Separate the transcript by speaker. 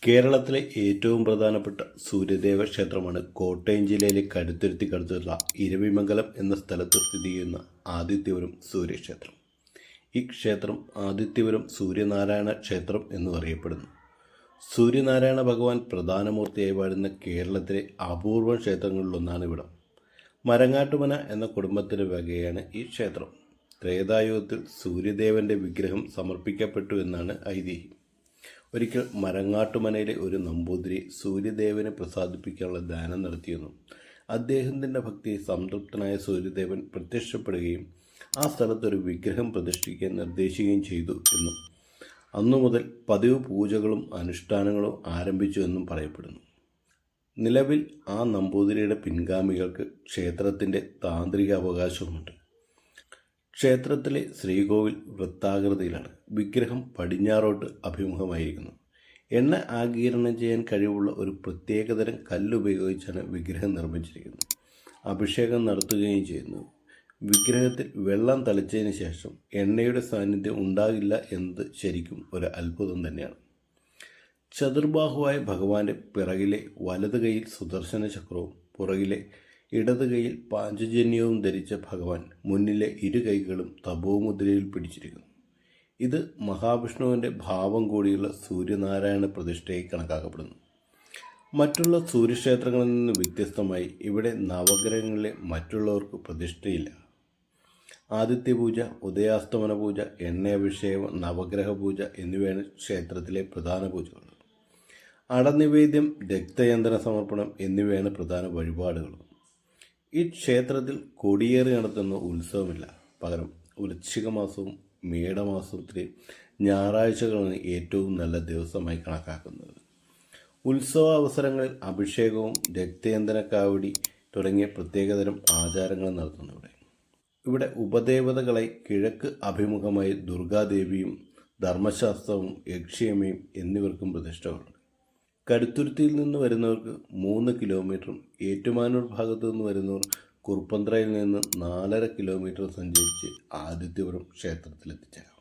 Speaker 1: കേരളത്തിലെ ഏറ്റവും പ്രധാനപ്പെട്ട സൂര്യദേവ ക്ഷേത്രമാണ് കോട്ടയം ജില്ലയിലെ കടുത്തുരുത്തിക്കടുത്തുള്ള ഇരവിമംഗലം എന്ന സ്ഥലത്ത് സ്ഥിതി ചെയ്യുന്ന ആദിത്യപുരം സൂര്യക്ഷേത്രം. ഈ ക്ഷേത്രം ആദിത്യപുരം സൂര്യനാരായണ ക്ഷേത്രം എന്നും അറിയപ്പെടുന്നു. സൂര്യനാരായണ ഭഗവാൻ പ്രധാനമൂർത്തിയായി വാഴുന്ന കേരളത്തിലെ അപൂർവ ക്ഷേത്രങ്ങളിലൊന്നാണ് ഇവിടം. മരങ്ങാട്ടുമന എന്ന കുടുംബത്തിൻ്റെ വകയാണ് ഈ ക്ഷേത്രം. ത്രേതായുഗത്തിൽ സൂര്യദേവൻ്റെ വിഗ്രഹം സമർപ്പിക്കപ്പെട്ടു എന്നാണ് ഐതിഹ്യം. ഒരിക്കൽ മരങ്ങാട്ടുമനയിലെ ഒരു നമ്പൂതിരി സൂര്യദേവനെ പ്രസാദിപ്പിക്കാനുള്ള ദാനം നടത്തിയെന്നും അദ്ദേഹത്തിൻ്റെ ഭക്തിയിൽ സംതൃപ്തനായ സൂര്യദേവൻ പ്രത്യക്ഷപ്പെടുകയും ആ സ്ഥലത്തൊരു വിഗ്രഹം പ്രതിഷ്ഠിക്കാൻ നിർദ്ദേശിക്കുകയും ചെയ്തു എന്നും അന്നു മുതൽ പതിവ് പൂജകളും അനുഷ്ഠാനങ്ങളും ആരംഭിച്ചു എന്നും പറയപ്പെടുന്നു. നിലവിൽ ആ നമ്പൂതിരിയുടെ പിൻഗാമികൾക്ക് ക്ഷേത്രത്തിൻ്റെ താന്ത്രിക അവകാശവുമുണ്ട്. ക്ഷേത്രത്തിലെ ശ്രീകോവിൽ വൃത്താകൃതിയിലാണ്. വിഗ്രഹം പടിഞ്ഞാറോട്ട് അഭിമുഖമായിരിക്കുന്നു. എണ്ണ ആഗിരണം ചെയ്യാൻ കഴിവുള്ള ഒരു പ്രത്യേകതരം കല്ലുപയോഗിച്ചാണ് വിഗ്രഹം നിർമ്മിച്ചിരിക്കുന്നത്. അഭിഷേകം നടത്തുകയും ചെയ്യുന്നു. വിഗ്രഹത്തിൽ വെള്ളം തളിച്ചതിന് ശേഷം എണ്ണയുടെ സാന്നിധ്യം ഉണ്ടാകില്ല എന്നത് ശരിക്കും ഒരു അത്ഭുതം തന്നെയാണ്. ചതുർബാഹുവായ ഭഗവാന്റെ പിറകിലെ വലത് കൈയിൽ സുദർശന ചക്രവും പുറകിലെ ഇടത് കൈയിൽ പാഞ്ചജന്യവും ധരിച്ച ഭഗവാൻ മുന്നിലെ ഇരു കൈകളും തപോമുദ്രയിൽ പിടിച്ചിരിക്കുന്നു. ഇത് മഹാവിഷ്ണുവിൻ്റെ ഭാവം കൂടിയുള്ള സൂര്യനാരായണ പ്രതിഷ്ഠയായി കണക്കാക്കപ്പെടുന്നു. മറ്റുള്ള സൂര്യക്ഷേത്രങ്ങളിൽ നിന്ന് വ്യത്യസ്തമായി ഇവിടെ നവഗ്രഹങ്ങളിലെ മറ്റുള്ളവർക്ക് പ്രതിഷ്ഠയില്ല. ആദിത്യപൂജ, ഉദയാസ്തമന പൂജ, എണ്ണയഭിഷേകം, നവഗ്രഹ പൂജ എന്നിവയാണ് ക്ഷേത്രത്തിലെ പ്രധാന പൂജകൾ. അടനിവേദ്യം, രക്തയന്ത്രന സമർപ്പണം എന്നിവയാണ് പ്രധാന വഴിപാടുകൾ. ഈ ക്ഷേത്രത്തിൽ കൊടിയേറി നടത്തുന്ന ഉത്സവമില്ല. പകരം വൃശ്ചിക മാസവും മേടമാസത്തിലെ ഞായറാഴ്ചകളാണ് ഏറ്റവും നല്ല ദിവസമായി കണക്കാക്കുന്നത്. ഉത്സവ അവസരങ്ങളിൽ അഭിഷേകവും രക്തയന്തന കാവടി തുടങ്ങിയ പ്രത്യേകതരം ആചാരങ്ങൾ നടത്തുന്നു. ഇവിടെ ഉപദേവതകളായി കിഴക്ക് അഭിമുഖമായി ദുർഗാദേവിയും ധർമ്മശാസ്ത്രവും യക്ഷിയമ്മയും എന്നിവർക്കും പ്രതിഷ്ഠകളുണ്ട്. കടുത്തുരുത്തിയിൽ നിന്ന് വരുന്നവർക്ക് 3 കിലോമീറ്ററും ഏറ്റുമാനൂർ ഭാഗത്തു നിന്ന് വരുന്നവർ കുറുപ്പന്ത്രയിൽ നിന്ന് 4.5 കിലോമീറ്റർ സഞ്ചരിച്ച് ആദിത്യപുരം ക്ഷേത്രത്തിലെത്തിച്ചേക്കാം.